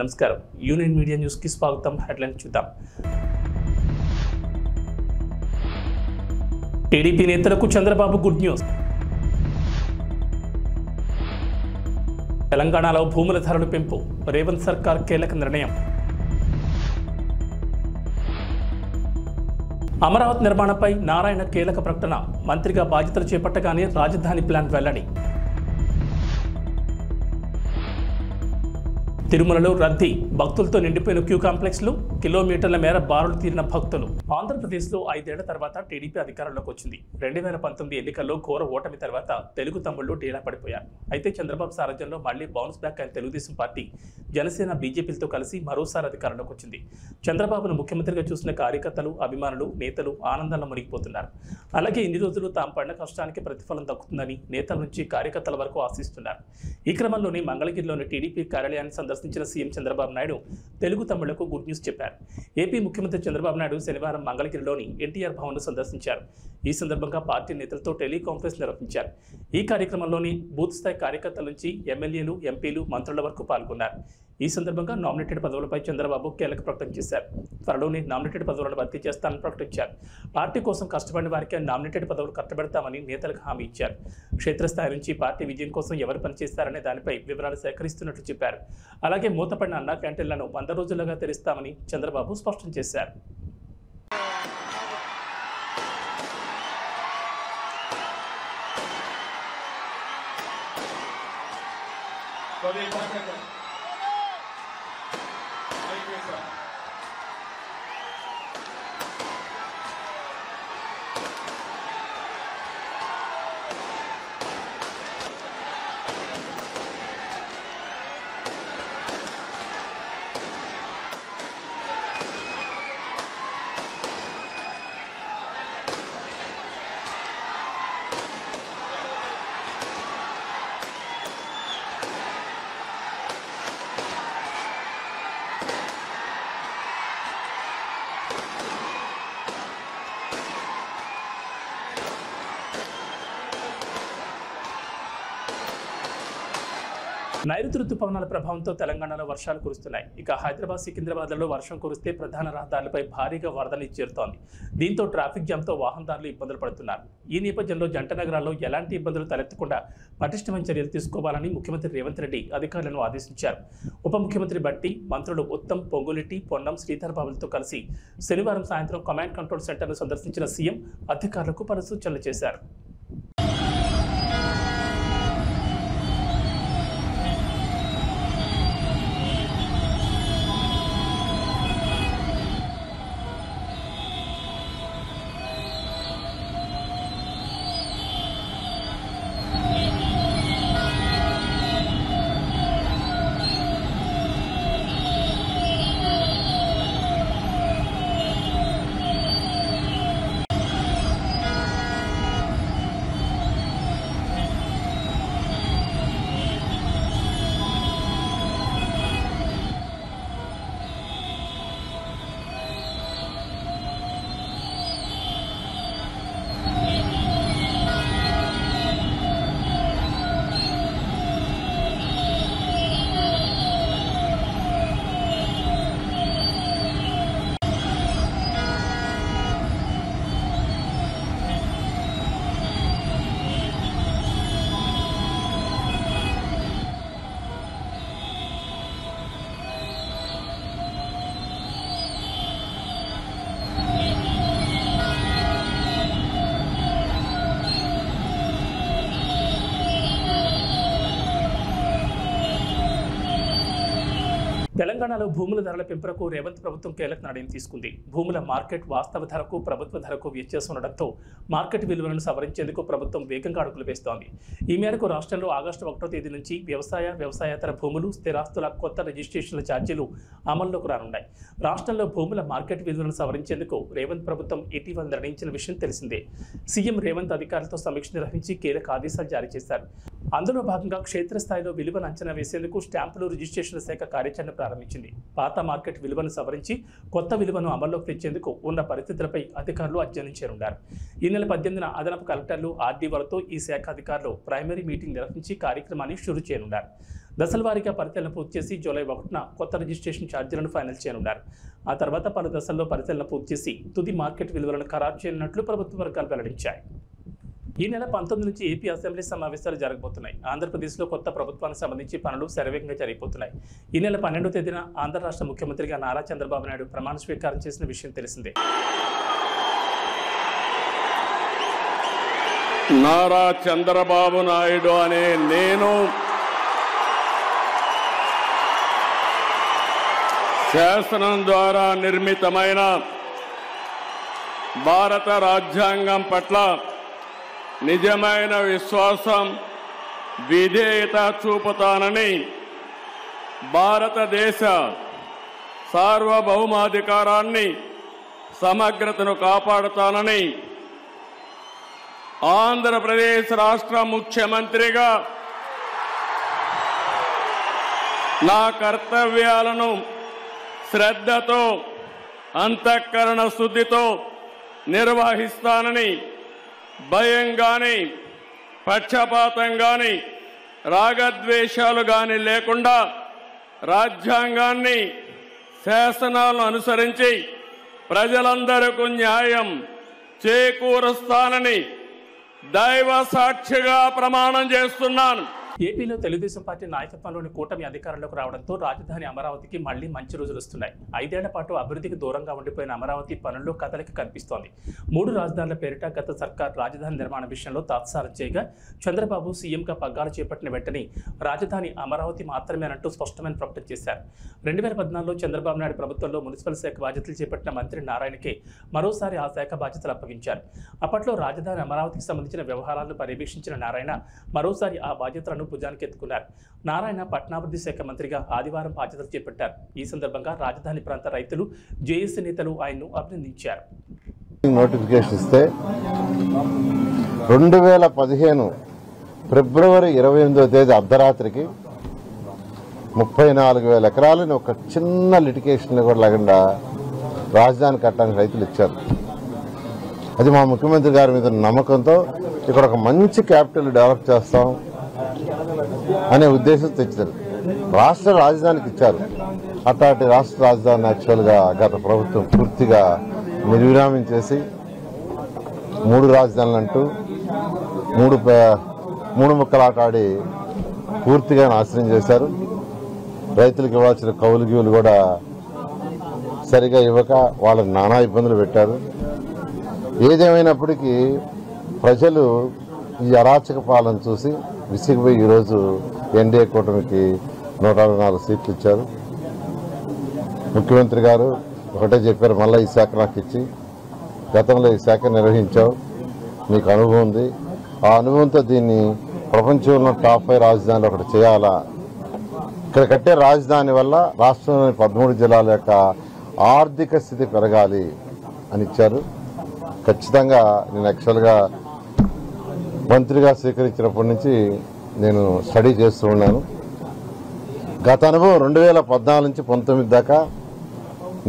నమస్కారం. Union media news కి స్వాగతం. హెడ్లైన్స్ చూద్దాం. టీడీపీ నేతలకు చంద్రబాబు గుడ్ న్యూస్. తెలంగాణలో భూముల ధరలు పెంపు, రేవంత్ సర్కార్ కీలక నిర్ణయం. అమరావతి నిర్మాణంపై నారాయణ కీలక ప్రకటన, మంత్రిగా బాధ్యతలు చేపట్టగానే రాజధాని ప్లాన్ వెల్లడి. తిరుమలలో రద్దీ, భక్తులతో నిండిపోయిన క్యూ కాంప్లెక్స్లు, కిలోమీటర్ల మేర బారులు తీరిన భక్తులు. ఆంధ్రప్రదేశ్లో 5 ఏళ్ల తర్వాత టీడీపీ అధికారంలోకి వచ్చింది. 2019 ఎన్నికల్లో ఘోర ఓటమి తర్వాత తెలుగు తమ్ముళ్లు డీలా పడిపోయారు. అయితే చంద్రబాబు సారథ్యంలో మళ్లీ బౌన్స్ బ్యాక్ అయిన తెలుగుదేశం పార్టీ జనసేన బీజేపీలతో కలిసి మరోసారి అధికారంలోకి వచ్చింది. చంద్రబాబును ముఖ్యమంత్రిగా చూసిన కార్యకర్తలు, అభిమానులు, నేతలు ఆనందంలో మునిగిపోతున్నారు. అలాగే ఇన్ని రోజులు తాము పడిన కష్టానికి ప్రతిఫలం దక్కుతుందని నేతల నుంచి కార్యకర్తల వరకు ఆశిస్తున్నారు. ఈ క్రమంలోనే మంగళగిరిలోని టీడీపీ కార్యాలయాన్ని సందర్శించిన సీఎం చంద్రబాబు నాయుడు తెలుగు తమ్ముళ్లకు గుడ్ న్యూస్ చెప్పారు. ఏపీ ముఖ్యమంత్రి చంద్రబాబు నాయుడు శనివారం మంగళగిరిలోని ఎన్టీఆర్ భవన్ను సందర్శించారు. ఈ సందర్భంగా పార్టీ నేతలతో టెలికాన్ఫరెన్స్ నిర్వహించారు. ఈ కార్యక్రమంలోని బూత్ స్థాయి కార్యకర్తల నుంచి ఎమ్మెల్యేలు, ఎంపీలు, మంత్రుల వరకు పాల్గొన్నారు. ఈ సందర్భంగా నామినేటెడ్ పదవులపై చంద్రబాబు కీలక ప్రకటన చేశారు. త్వరలోనే నామినేటెడ్ పదవులను భర్తీ చేస్తానని ప్రకటించారు. పార్టీ కోసం కష్టపడిన వారికి నామినేటెడ్ పదవులు కట్టబెడతామని నేతలకు హామీ ఇచ్చారు. క్షేత్రస్థాయి నుంచి పార్టీ విజయం కోసం ఎవరు పనిచేస్తారనే దానిపై వివరాలు సేకరిస్తున్నట్లు చెప్పారు. అలాగే మూతపడిన అన్నా క్యాంటీన్లను 100 రోజులుగా తెరుస్తామని చంద్రబాబు స్పష్టం చేశారు. నైరుతి రుతుపవనాల ప్రభావంతో తెలంగాణలో వర్షాలు కురుస్తున్నాయి. ఇక హైదరాబాద్, సికింద్రాబాద్లలో వర్షం కురిస్తే ప్రధాన రహదారులపై భారీగా వరదలు చేరుతోంది. దీంతో ట్రాఫిక్ జామ్తో వాహనదారులు ఇబ్బందులు పడుతున్నారు. ఈ నేపథ్యంలో జంట నగరాల్లో ఎలాంటి ఇబ్బందులు తలెత్తకుండా పటిష్టమైన చర్యలు తీసుకోవాలని ముఖ్యమంత్రి రేవంత్ రెడ్డి అధికారులను ఆదేశించారు. ఉప ముఖ్యమంత్రి బట్టి, మంత్రులు ఉత్తమ్, పొంగులెట్టి, పొన్నం, శ్రీధర్ బాబులతో కలిసి శనివారం సాయంత్రం కమాండ్ కంట్రోల్ సెంటర్ను సందర్శించిన సీఎం అధికారులకు పలు సూచనలు చేశారు. తెలంగాణలో భూముల ధరల పెంపునకు రేవంత్ ప్రభుత్వం కీలక నిర్ణయం తీసుకుంది. భూముల మార్కెట్ వాస్తవ ధరకు, ప్రభుత్వ ధరకు వ్యత్యాసం ఉండడంతో మార్కెట్ విలువలను సవరించేందుకు ప్రభుత్వం వేగంగా అడుగులు వేస్తోంది. ఈ మేరకు రాష్ట్రంలో ఆగస్టు 1వ తేదీ నుంచి వ్యవసాయేతర భూములు, స్థిరాస్తుల కొత్త రిజిస్ట్రేషన్ల ఛార్జీలు అమల్లోకి రానున్నాయి. రాష్ట్రంలో భూముల మార్కెట్ విలువలను సవరించేందుకు రేవంత్ ప్రభుత్వం ఇటీవల నిర్ణయించిన విషయం తెలిసిందే. సీఎం రేవంత్ అధికారులతో సమీక్ష నిర్వహించి కీలక ఆదేశాలు జారీ చేశారు. అందులో భాగంగా క్షేత్రస్థాయిలో విలువను అంచనా వేసేందుకు స్టాంపులు రిజిస్ట్రేషన్ల శాఖ కార్యాచరణ ప్రారంభించింది. పాత మార్కెట్ విలువను సవరించి కొత్త విలువను అమల్లోకి తెచ్చేందుకు ఉన్న పరిస్థితులపై అధికారులు అధ్యయనం చేయనున్నారు. ఈ నెల 18న అదనపు కలెక్టర్లు, ఆర్డీఓలతో ఈ శాఖ అధికారులు ప్రైమరీ మీటింగ్ నిర్వహించి కార్యక్రమాన్ని షురూ చేయనున్నారు. దశల వారీగా పరిశీలన పూర్తి చేసి జూలై 1న కొత్త రిజిస్ట్రేషన్ ఛార్జీలను ఫైనల్ చేయనున్నారు. ఆ తర్వాత పలు దశల్లో పరిశీలన పూర్తి చేసి తుది మార్కెట్ విలువలను ఖరారు చేయనున్నట్లు ప్రభుత్వ వర్గాలు వెల్లడించాయి. ఈ నెల 19 నుంచి ఏపీ అసెంబ్లీ సమావేశాలు జరగబోతున్నాయి. ఆంధ్రప్రదేశ్లో కొత్త ప్రభుత్వానికి సంబంధించి పనులు శరవేగంగా జరిగిపోతున్నాయి. ఈ నెల 12వ తేదీన ఆంధ్ర రాష్ట్ర ముఖ్యమంత్రిగా నారా చంద్రబాబు నాయుడు ప్రమాణ స్వీకారం చేసిన విషయం తెలిసిందే. నారా చంద్రబాబు నాయుడు అనే నేను శాసనం ద్వారా నిర్మితమైన భారత రాజ్యాంగం పట్ల నిజమైన విశ్వాసం, విధేయత చూపుతానని, భారతదేశ సార్వభౌమాధికారాన్ని, సమగ్రతను కాపాడుతానని ఆంధ్రప్రదేశ్ రాష్ట్ర ముఖ్యమంత్రిగా నా కర్తవ్యాలను శ్రద్ధతో, అంతఃకరణ శుద్ధితో నిర్వహిస్తానని, భయం గాని, పక్షపాతం గాని, రాగద్వేషాలు గాని లేకుండా రాజ్యాంగాన్ని, శాసనాలను అనుసరించి ప్రజలందరికీ న్యాయం చేకూరుస్తానని దైవ సాక్షిగా ప్రమాణం చేస్తున్నాను. ఏపీలో తెలుగుదేశం పార్టీ నాయకత్వంలోని కూటమి అధికారంలోకి రావడంతో రాజధాని అమరావతికి మళ్లీ మంచి రోజులు వస్తున్నాయి. 5 ఏళ్ల పాటు అభివృద్ధికి దూరంగా ఉండిపోయిన అమరావతి పనుల్లో కదలిక కనిపిస్తోంది. 3 రాజధానుల పేరిట గత సర్కార్ రాజధాని నిర్మాణ విషయంలో తాత్సారం చేయగా చంద్రబాబు సీఎంగా పగ్గాలు చేపట్టిన వెంటనే రాజధాని అమరావతి మాత్రమేనంటూ స్పష్టమైన ప్రకటన చేశారు. 2014లో చంద్రబాబు నాయుడు ప్రభుత్వంలో మున్సిపల్ శాఖ బాధ్యతలు చేపట్టిన మంత్రి నారాయణకే మరోసారి ఆ శాఖ బాధ్యతలు అప్పగించారు. అప్పట్లో రాజధాని అమరావతికి సంబంధించిన వ్యవహారాలను పర్యవేక్షించిన నారాయణ మరోసారి ఆ బాధ్యతలను భుజానికి ఎత్తుకున్నారు. నారాయణ పట్టణాభివృద్ధి శాఖ మంత్రిగా ఆదివారం బాధ్యతలు చేపట్టారు. ఈ సందర్భంగా రాజధాని ప్రాంత రైతులు, జేఏసీ నేతలు ఆయన్ను అభినందించారు. నోటిఫికేషన్ ఇస్తే 2015 ఫిబ్రవరి 28వ తేదీ అర్ధరాత్రికి 34,000 ఎకరాలని ఒక చిన్న లిటికేషన్ కూడా లేకుండా రాజధాని కట్టడానికి రైతులు ఇచ్చారు. అది మా ముఖ్యమంత్రి గారి మీద నమ్మకంతో ఇక్కడ ఒక మంచి క్యాపిటల్ డెవలప్ చేస్తాం అనే ఉద్దేశం తెచ్చారు. రాష్ట్ర రాజధానికి ఇచ్చారు. అట్లాంటి రాష్ట్ర రాజధాని యాక్చువల్గా గత ప్రభుత్వం పూర్తిగా నిర్విరామం చేసి 3 రాజధానులు అంటూ మూడు ముక్కలాట ఆడి పూర్తిగా నాశనం చేశారు. రైతులకు ఇవ్వాల్సిన కౌలు గీవులు కూడా సరిగా ఇవ్వక వాళ్ళని నానా ఇబ్బందులు పెట్టారు. ఏదేమైనప్పటికీ ప్రజలు ఈ అరాచక పాలన చూసి విసిగిపోయి ఈరోజు ఎన్డీఏ కూటమికి 164 సీట్లు ఇచ్చారు. ముఖ్యమంత్రి గారు ఒకటే చెప్పారు, మళ్ళీ ఈ శాఖ నాకు ఇచ్చి, గతంలో ఈ శాఖ నిర్వహించావు, నీకు అనుభవం ఉంది, ఆ అనుభవంతో దీన్ని ప్రపంచంలో టాప్ 5 రాజధానిలో ఒకటి చేయాలా, ఇక్కడ కట్టే రాజధాని వల్ల రాష్ట్రంలోని 13 జిల్లాల యొక్క ఆర్థిక స్థితి పెరగాలి అని ఇచ్చారు. ఖచ్చితంగా నేను యాక్చువల్గా మంత్రిగా స్వీకరించినప్పటి నుంచి నేను స్టడీ చేస్తూ ఉన్నాను. గత అనుభవం 2014 నుంచి 19 దాకా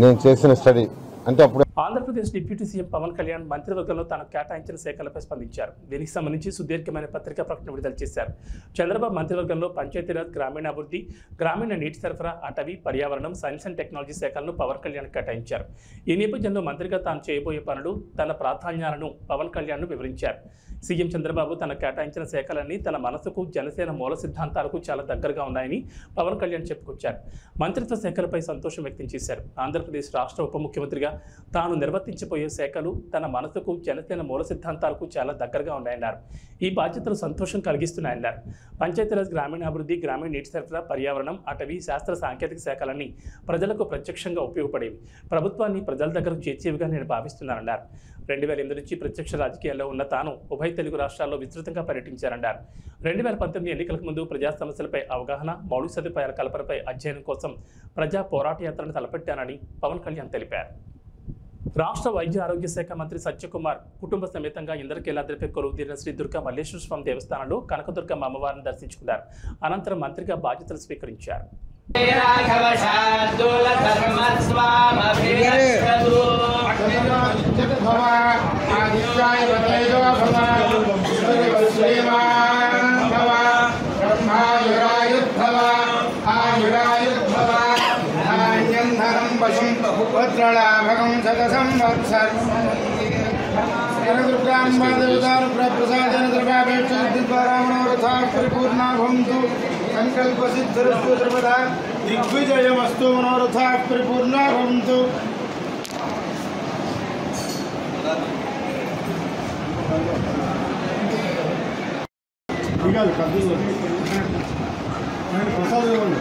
నేను చేసిన స్టడీ అంటే అప్పుడు ఆంధ్రప్రదేశ్ డిప్యూటీ సీఎం పవన్ కళ్యాణ్ మంత్రివర్గంలో తనకు కేటాయించిన శాఖలపై స్పందించారు. దీనికి సంబంధించి సుదీర్ఘమైన పత్రికా ప్రకటన విడుదల చేశారు. చంద్రబాబు మంత్రివర్గంలో పంచాయతీరాజ్, గ్రామీణాభివృద్ధి, గ్రామీణ నీటి సరఫరా, అటవీ, పర్యావరణం, సైన్స్ అండ్ టెక్నాలజీ శాఖలను పవన్ కళ్యాణ్ కేటాయించారు. ఈ నేపథ్యంలో మంత్రిగా తాను చేయబోయే పనులు, తన ప్రాధాన్యాలను పవన్ కళ్యాణ్ వివరించారు. సీఎం చంద్రబాబు తన కేటాయించిన శాఖలన్నీ తన మనసుకు, జనసేన మూల సిద్ధాంతాలకు చాలా దగ్గరగా ఉన్నాయని పవన్ కళ్యాణ్ చెప్పుకొచ్చారు. మంత్రిత్వ శాఖలపై సంతోషం వ్యక్తం చేశారు. ఆంధ్రప్రదేశ్ రాష్ట్ర ఉప ముఖ్యమంత్రిగా తాను నిర్వర్తించబోయే శాఖలు తన మనసుకు, జనసేన మూల సిద్ధాంతాలకు చాలా దగ్గరగా ఉన్నాయన్నారు. ఈ బాధ్యతలు సంతోషం కలిగిస్తున్నాయన్నారు. పంచాయతీరాజ్, గ్రామీణాభివృద్ధి, గ్రామీణ నీటి సరఫరా, పర్యావరణం, అటవీ, శాస్త్ర సాంకేతిక శాఖలన్నీ ప్రజలకు ప్రత్యక్షంగా ఉపయోగపడేవి. ప్రభుత్వాన్ని ప్రజల దగ్గరకు చేర్చేవిగా నేను భావిస్తున్నానన్నారు. 2008 నుంచి ప్రత్యక్ష రాజకీయాల్లో ఉన్న తాను ఉభయ తెలుగు రాష్ట్రాల్లో విస్తృతంగా పర్యటించారన్నారు. 2019 ఎన్నికలకు ముందు ప్రజా సమస్యలపై అవగాహన, మౌలిక సదుపాయాల కల్పనపై అధ్యయనం కోసం ప్రజా పోరాట యాత్రను తలపెట్టానని పవన్ కళ్యాణ్ తెలిపారు. రాష్ట్ర వైద్య ఆరోగ్య శాఖ మంత్రి సత్యకుమార్ కుటుంబ సమేతంగా ఇంద్రకీలాద్రిపై కొలువుదీరిన శ్రీ దుర్గా మల్లేశ్వర స్వామి దేవస్థానంలో కనకదుర్గమ్మ అమ్మవారిని దర్శించుకున్నారు. అనంతరం మంత్రిగా బాధ్యతలు స్వీకరించారు. భగం సదసంవత్సర్ ప్రసాదన ద్రవ్యాపేక్షామనోరథా పరిపూర్ణా భవంతు సంకల్ప సిద్ధిరస్తు సర్వదా దిగ్విజయమస్తు మనోరథా పరిపూర్ణా భవంతు. ప్రసాదం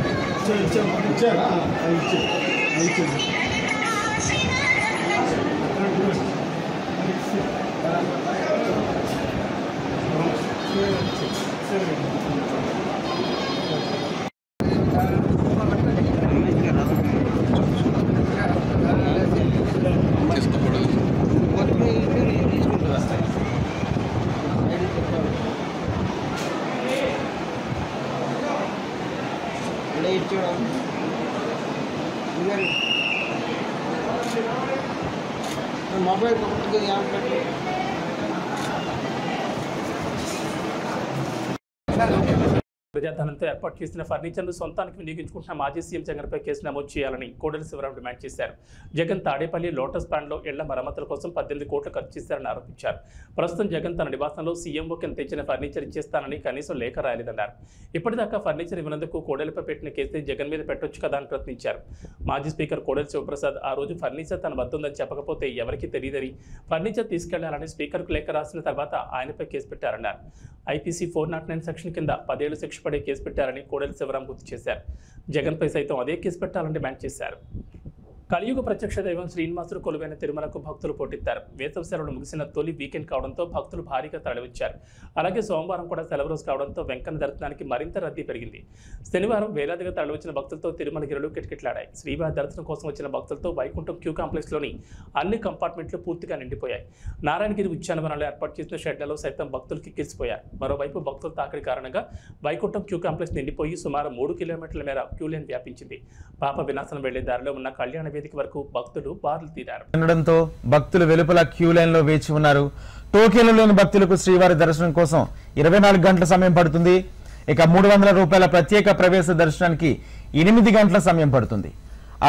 ఇచ్చారా? మొబైల్ ప్రజాధనంతో ఏర్పాటు చేసిన ఫర్నిచర్ను సొంతానికి వినియోగించుకుంటున్న మాజీ సీఎం జగన్పై కేసు నమోదు చేయాలని కోడెల శివరాం డిమాండ్ చేశారు. జగన్ తాడేపల్లి లోటస్ ప్లాంట్లో ఇళ్ల మరమ్మతుల కోసం 18 కోట్లు ఖర్చు చేశారని ఆరోపించారు. ప్రస్తుతం జగన్ తన నివాసంలో సీఎంఓ కింద తెచ్చిన ఫర్నిచర్ ఇచ్చేస్తానని కనీసం లేఖ రాయలేదన్నారు. ఇప్పటిదాకా ఫర్నిచర్ ఇవ్వనందుకు కోడెలపై పెట్టిన కేసు జగన్ మీద పెట్టొచ్చు కదా అని ప్రశ్నించారు. మాజీ స్పీకర్ కోడెల శివప్రసాద్ ఆ రోజు ఫర్నిచర్ తన వద్ద ఉందని చెప్పకపోతే ఎవరికీ తెలియదని, ఫర్నిచర్ తీసుకెళ్లాలని స్పీకర్కు లేఖ రాసిన తర్వాత ఆయనపై కేసు పెట్టారన్నారు. ఐపీసీ 409 సెక్షన్ కింద 10 ఏళ్లు శిక్ష పడే కేసు పెట్టారని కోడెల శివరాం గుర్తు చేశారు. జగన్పై సైతం అదే కేసు పెట్టాలని డిమాండ్ చేశారు. కలియుగ ప్రత్యక్ష దైవం శ్రీనివాసుడు కొలువైన తిరుమలకు భక్తులు పోటెత్తారు. వేసవి సెలవులు ముగిసిన తొలి వీకెండ్ కావడంతో భక్తులు భారీగా తరలివచ్చారు. అలాగే సోమవారం కూడా సెలవు రోజు కావడంతో వెంకన్న దర్శనానికి మరింత రద్దీ పెరిగింది. శనివారం వేలాదిగా తరలివచ్చిన భక్తులతో తిరుమల గిరులు కిటకిటలాడాయి. శ్రీవారి దర్శనం కోసం వచ్చిన భక్తులతో వైకుంఠం క్యూ కాంప్లెక్స్లోని అన్ని కంపార్ట్మెంట్లు పూర్తిగా నిండిపోయాయి. నారాయణగిరి ఉద్యానవనంలో ఏర్పాటు చేసిన షెడ్లలో సైతం భక్తులు కిక్కిరిసిపోయారు. మరోవైపు భక్తుల తాకిడి కారణంగా వైకుంఠం క్యూ కాంప్లెక్స్ నిండిపోయి సుమారు 3 కిలోమీటర్ల మేర క్యూ లైన్ వ్యాపించింది. పాప వినాశనం వెళ్లే దారిలో ఉన్న కళ్యాణ వేదిక వరకు భక్తులు బారులు తీరారు. ఉండడంతో భక్తులు వెలుపల క్యూ లైన్ లో వేచి ఉన్నారు. టోకెన్లు లేని భక్తులకు శ్రీవారి దర్శనం కోసం 24 గంటల సమయం పడుతుంది. ఇక 300 రూపాయల ప్రత్యేక ప్రవేశ దర్శనానికి 8 గంటల సమయం పడుతుంది.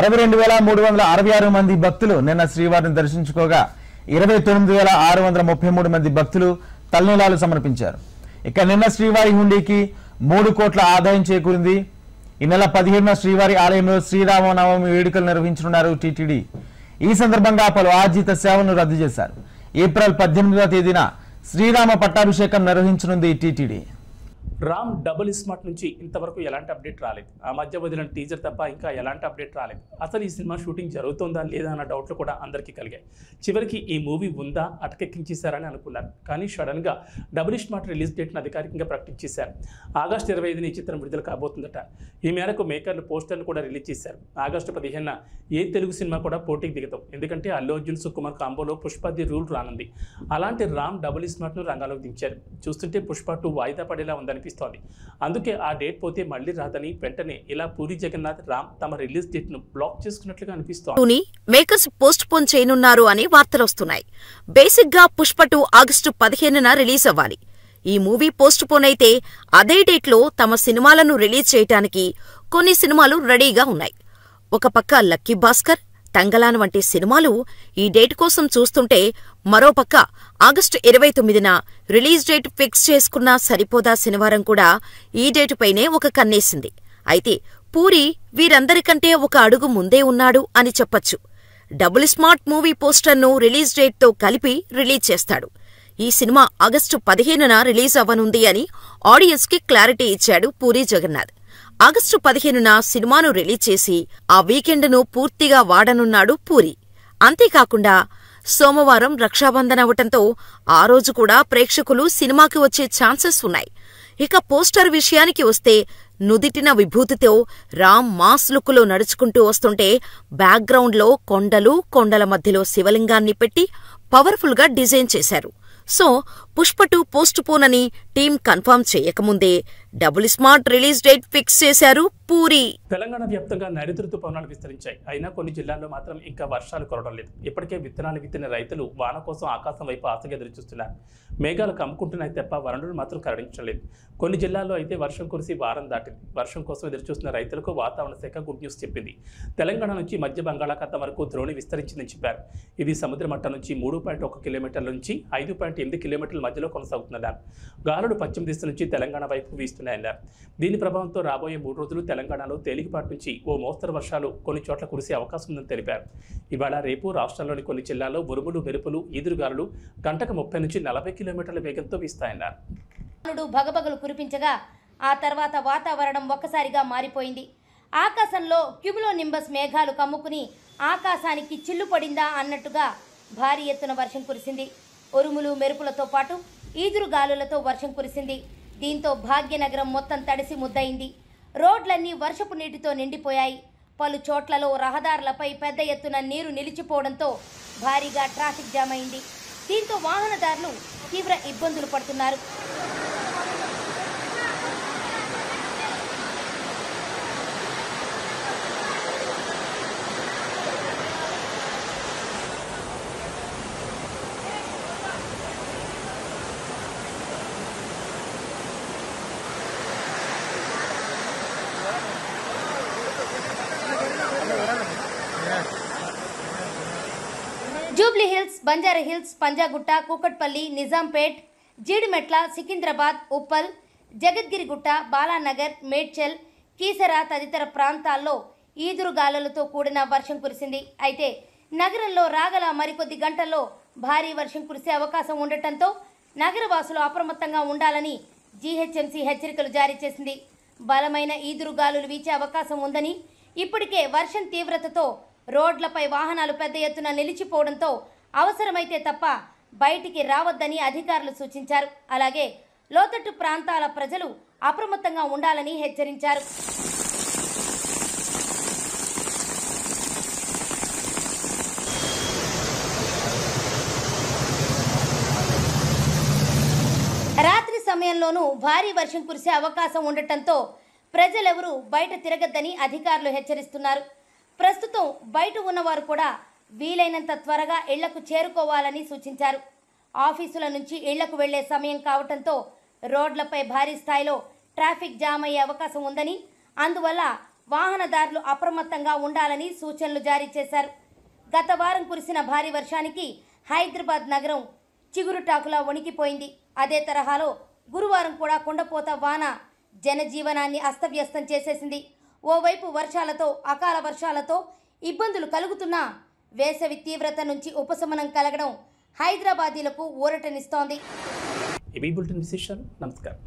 62,366 మంది భక్తులు నిన్న శ్రీవారిని దర్శించుకోగా 29,633 మంది భక్తులు తలనీలాలు సమర్పించారు. ఇక నిన్న శ్రీవారి హుండీకి 3 కోట్ల ఆదాయం చేకూరింది. ఈ నెల 17న శ్రీవారి ఆలయంలో శ్రీరామనవమి వేడుకలు నిర్వహించనున్నారు టీటీడీ. ఈ సందర్భంగా పలు ఆర్జిత సేవలను రద్దు చేశారు. ఏప్రిల్ 18వ తేదీన శ్రీరామ పట్టాభిషేకం నిర్వహించనుంది టీటీడీ. రామ్ డబుల్ స్మార్ట్ నుంచి ఇంతవరకు ఎలాంటి అప్డేట్ రాలేదు. ఆ మధ్య వదిలిన టీజర్ తప్ప ఇంకా ఎలాంటి అప్డేట్ రాలేదు. అసలు ఈ సినిమా షూటింగ్ జరుగుతుందా లేదా అన్న డౌట్లు కూడా అందరికీ కలిగాయి. చివరికి ఈ మూవీ ఉందా అటకెక్కించేశారని అనుకున్నారు. కానీ సడన్గా డబుల్ స్మార్ట్ రిలీజ్ డేట్ను అధికారికంగా ప్రకటించేశారు. ఆగస్టు 25న ఈ చిత్రం విడుదల కాబోతుందట. ఈ మేరకు మేకర్లు పోస్టర్ను కూడా రిలీజ్ చేశారు. ఆగస్టు 15న ఏ తెలుగు సినిమా కూడా పోటీకి దిగుతాం. ఎందుకంటే అల్లు అర్జున్ సుకుమార్ కాంబోలో పుష్పది రూల్ రానుంది. అలాంటి రామ్ డబుల్ స్మార్ట్ను రంగంలోకి దించారు. చూస్తుంటే పుష్ప 2 వాయిదా పడేలా ఉందని అందుకే ఆ డేట్ పోతే మళ్ళీ రాదని వెంటనే ఇలా పూరి జగన్నాథ్ రామ్ తమ రిలీజ్ డేట్ ను బ్లాక్ చేసుకున్నట్లుగా అనిపిస్తోంది. మేకర్స్ పోస్ట్ పోన్ చేయనున్నారు అని వార్తలొస్తున్నాయి. బేసిక్ గా పుష్ప 2 ఆగస్టు 15న రిలీజ్ అవ్వాలి. ఈ మూవీ పోస్ట్ పోన్ అయితే అదే డేట్ లో తమ సినిమాలను రిలీజ్ చేయడానికి కొన్ని సినిమాలు రెడీగా ఉన్నాయి. ఒక పక్క లక్కీ భాస్కర్, తంగలాన్ వంటి సినిమాలు ఈ డేట్ కోసం చూస్తుంటే, మరోపక్క ఆగస్టు 29న రిలీజ్ డేట్ ఫిక్స్ చేసుకున్నా సరిపోదా శనివారం కూడా ఈ డేటుపైనే ఒక కన్నేసింది. అయితే పూరి వీరందరికంటే ఒక అడుగు ముందే ఉన్నాడు అని చెప్పొచ్చు. డబుల్ స్మార్ట్ మూవీ పోస్టర్ను రిలీజ్ డేట్తో కలిపి రిలీజ్ చేస్తాడు. ఈ సినిమా ఆగస్టు 15న రిలీజ్ అవ్వనుంది అని ఆడియన్స్కి క్లారిటీ ఇచ్చాడు పూరి జగన్నాథ్. ఆగస్టు 15న సినిమాను రిలీజ్ చేసి ఆ వీకెండ్ను పూర్తిగా వాడనున్నాడు పూరి. అంతేకాకుండా సోమవారం రక్షాబంధన్ అవటంతో ఆ రోజు కూడా ప్రేక్షకులు సినిమాకి వచ్చే ఛాన్సెస్ ఉన్నాయి. ఇక పోస్టర్ విషయానికి వస్తే నుదిటిన విభూతితో రామ్ మాస్ లుక్కులో నడుచుకుంటూ వస్తుంటే బ్యాక్గ్రౌండ్లో కొండలు, కొండల మధ్యలో శివలింగాన్ని పెట్టి పవర్ఫుల్గా డిజైన్ చేశారు. సో పుష్ప 2 పోస్ట్ పోన్ అని టీం కన్ఫర్మ్ చేయకముందే double smart release date fix చేశారు పూరి. తెలంగాణ వ్యాప్తంగా నైరుతి రుతుపవనాలు విస్తరించాయి. అయినా కొన్ని జిల్లాల్లో మాత్రం ఇంకా వర్షాలు కురవడం లేదు. ఇప్పటికే విత్తనాలు విత్తిన రైతులు వాన కోసం ఆకాశం వైపు ఆశగా ఎదురుచూస్తున్నారు. మేఘాలు కమ్ముకుంటున్నాయి తప్ప వరుణులు మాత్రం కరడించడం లేదు. కొన్ని జిల్లాల్లో అయితే వర్షం కురిసి వారం దాటింది. వర్షం కోసం ఎదురుచూస్తున్న రైతులకు వాతావరణ శాఖ గుడ్ న్యూస్ చెప్పింది. తెలంగాణ నుంచి మధ్య బంగాళాఖాతం వరకు ద్రోణి విస్తరించిందని చెప్పారు. ఇది సముద్ర మట్టం నుంచి 3.1 కిలోమీటర్ల నుంచి 5.8 కిలోమీటర్ల మధ్యలో కొనసాగుతుందన్నారు. గాలులు పశ్చిమ దిశ నుంచి తెలంగాణ వైపు వీస్తున్నాయన్నారు. దీని ప్రభావంతో రాబోయే 3 రోజులు తెలంగాణలో తేలికపాటి నుంచి ఓ మోస్తరు వర్షాలు కొన్ని చోట్ల కురిసే అవకాశం ఉందని తెలిపారు. ఇవాళ రేపు రాష్ట్రంలోని కొన్ని జిల్లాల్లో ఉరుములు, మెరుపులు, ఈదురుగాలులు గంటకు 30 నుంచి 40 కిలోమీటర్ల వేగంతో వీస్తాయన్నారు. భగభగలు కురిపించగా ఆ తర్వాత వాతావరణం ఒక్కసారిగా మారిపోయింది. ఆకాశంలో క్యూములోనింబస్ మేఘాలు కమ్ముకుని ఆకాశానికి చిల్లు పడిందా అన్నట్టుగా భారీ ఎత్తున వర్షం కురిసింది. ఉరుములు, మెరుపులతో పాటు ఈదురుగాలులతో వర్షం కురిసింది. దీంతో భాగ్యనగరం మొత్తం తడిసి ముద్దయింది. రోడ్లన్నీ వర్షపు నీటితో నిండిపోయాయి. పలు చోట్లలో రహదారులపై పెద్ద ఎత్తున నీరు నిలిచిపోవడంతో భారీగా ట్రాఫిక్ జామ్ అయింది. దీంతో వాహనదారులు తీవ్ర ఇబ్బందులు పడుతున్నారు. Jubilee hills, Banjara hills, Panjagutta, Kukatpally, Nizampet, Jeedimetla, Secunderabad, Uppal, Jagadgirigutta, Balanagar, Medchal, Keesara తదితర ప్రాంతాల్లో ఈదురుగాలులతో కూడిన వర్షం కురిసింది. అయితే నగరంలో రాగల మరికొద్ది గంటల్లో భారీ వర్షం కురిసే అవకాశం ఉండటంతో నగరవాసులు అప్రమత్తంగా ఉండాలని జీహెచ్ఎంసీ హెచ్చరికలు జారీ చేసింది. బలమైన ఈదురుగాలులు వీచే అవకాశం ఉందని, ఇప్పటికే వర్షం తీవ్రతతో రోడ్లపై వాహనాలు పెద్ద ఎత్తున నిలిచిపోవడంతో అవసరమైతే తప్ప బయటికి రావద్దని అధికారులు సూచించారు. అలాగే లోతట్టు ప్రాంతాల ప్రజలు అప్రమత్తంగా ఉండాలని హెచ్చరించారు. రాత్రి సమయంలోనూ భారీ వర్షం కురిసే అవకాశం ఉండటంతో ప్రజలెవరూ బయట తిరగద్దని అధికారులు హెచ్చరిస్తున్నారు. ప్రస్తుతం బయట ఉన్నవారు కూడా వీలైనంత త్వరగా ఇళ్లకు చేరుకోవాలని సూచించారు. ఆఫీసుల నుంచి ఇళ్లకు వెళ్లే సమయం కావడంతో రోడ్లపై భారీ స్థాయిలో ట్రాఫిక్ జామ్ అయ్యే అవకాశం ఉందని, అందువల్ల వాహనదారులు అప్రమత్తంగా ఉండాలని సూచనలు జారీ చేశారు. గత వారం కురిసిన భారీ వర్షానికి హైదరాబాద్ నగరం చిగురుటాకులా వణికిపోయింది. అదే తరహాలో గురువారం కూడా కుండపోత వాన జనజీవనాన్ని అస్తవ్యస్తం చేసేసింది. ఓవైపు వర్షాలతో, అకాల వర్షాలతో ఇబ్బందులు కలుగుతున్నా వేసవి తీవ్రత నుంచి ఉపశమనం కలగడం హైదరాబాదీలకు ఊరటనిస్తోంది. నమస్కారం.